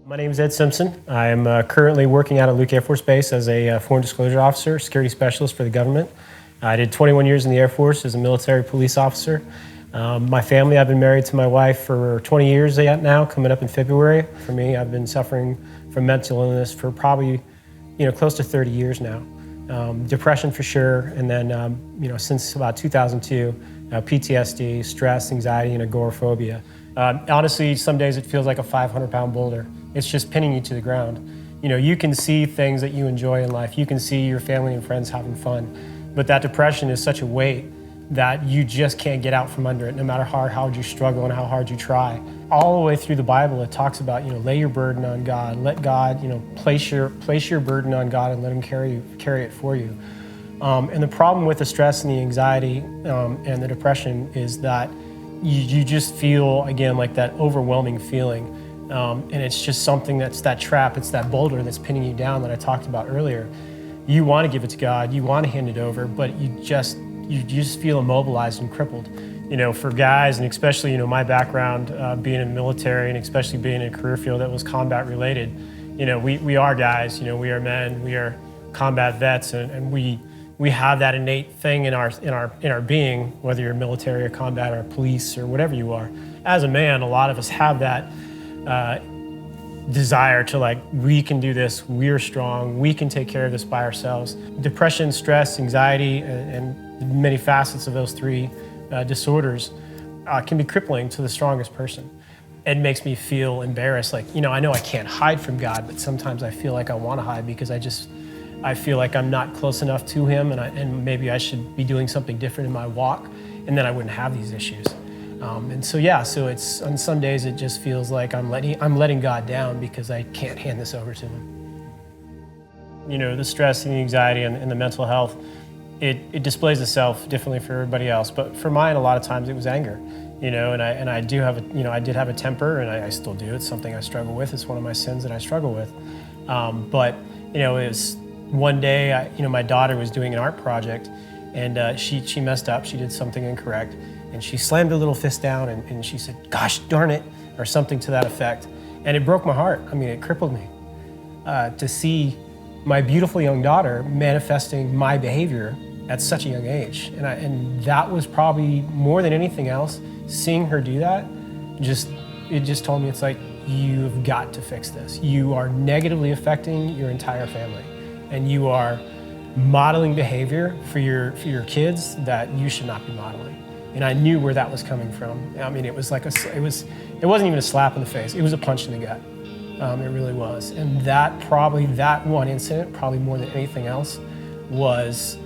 My name is Ed Simpson. I am currently working out at Luke Air Force Base as a foreign disclosure officer, security specialist for the government. I did 21 years in the Air Force as a military police officer. My family, I've been married to my wife for 20 years now, coming up in February. For me, I've been suffering from mental illness for probably, close to 30 years now. Depression for sure, and then, since about 2002, PTSD, stress, anxiety, and agoraphobia. Honestly, some days it feels like a 500-pound boulder. It's just pinning you to the ground. You can see things that you enjoy in life. You can see your family and friends having fun. But that depression is such a weight that you just can't get out from under it, no matter how hard you struggle and how hard you try. All the way through the Bible, it talks about, lay your burden on God. Let God, place your burden on God and let Him carry it for you. And the problem with the stress and the anxiety and the depression is that you just feel, again, like that overwhelming feeling. And it's just something that's that trap, it's that boulder that's pinning you down that I talked about earlier. You want to give it to God, you want to hand it over, but you just feel immobilized and crippled. For guys, and especially, my background being in the military and especially being in a career field that was combat related, we are guys, we are men, we are combat vets, and we have that innate thing in our being, whether you're military or combat or police or whatever you are. As a man, a lot of us have that desire to we can do this, we're strong, we can take care of this by ourselves. Depression, stress, anxiety, and many facets of those three disorders can be crippling to the strongest person. It makes me feel embarrassed. I know I can't hide from God, but sometimes I feel like I want to hide because I feel like I'm not close enough to Him, and maybe I should be doing something different in my walk, and then I wouldn't have these issues. So it's on some days it just feels like I'm letting God down because I can't hand this over to Him. The stress and the anxiety and the mental health, it displays itself differently for everybody else. But for mine, a lot of times it was anger. And I did have a temper, and I still do. It's something I struggle with. It's one of my sins that I struggle with. But it was one day, my daughter was doing an art project, and she messed up. She did something incorrect. And she slammed her little fist down and she said, "Gosh darn it," or something to that effect. And it broke my heart. It crippled me to see my beautiful young daughter manifesting my behavior at such a young age. And that was probably more than anything else, seeing her do that, it just told me, it's like, you've got to fix this. You are negatively affecting your entire family, and you are modeling behavior for your kids that you should not be modeling. And I knew where that was coming from. It was like it wasn't even a slap in the face. It was a punch in the gut. It really was. And that one incident, probably more than anything else, was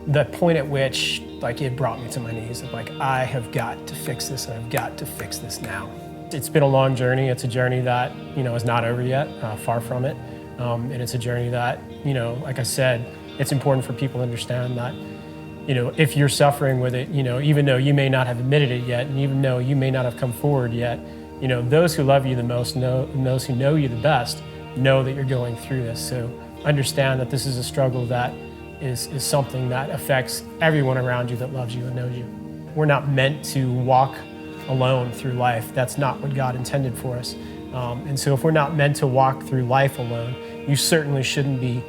the point at which it brought me to my knees. I have got to fix this, and I've got to fix this now. It's been a long journey. It's a journey that is not over yet, far from it. And it's a journey that, like I said, it's important for people to understand that if you're suffering with it, even though you may not have admitted it yet, and even though you may not have come forward yet, those who love you the most and those who know you the best know that you're going through this. So understand that this is a struggle that is something that affects everyone around you that loves you and knows you. We're not meant to walk alone through life. That's not what God intended for us. And so if we're not meant to walk through life alone, you certainly shouldn't be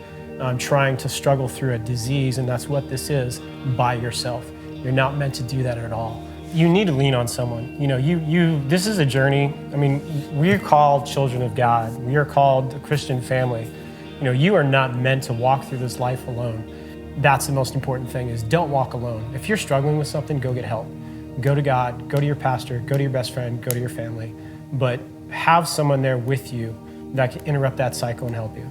trying to struggle through a disease, and that's what this is, by yourself. You're not meant to do that at all. You need to lean on someone. This is a journey. We are called children of God. We are called a Christian family. You are not meant to walk through this life alone. That's the most important thing, is don't walk alone. If you're struggling with something, go get help. Go to God, go to your pastor, go to your best friend, go to your family. But have someone there with you that can interrupt that cycle and help you.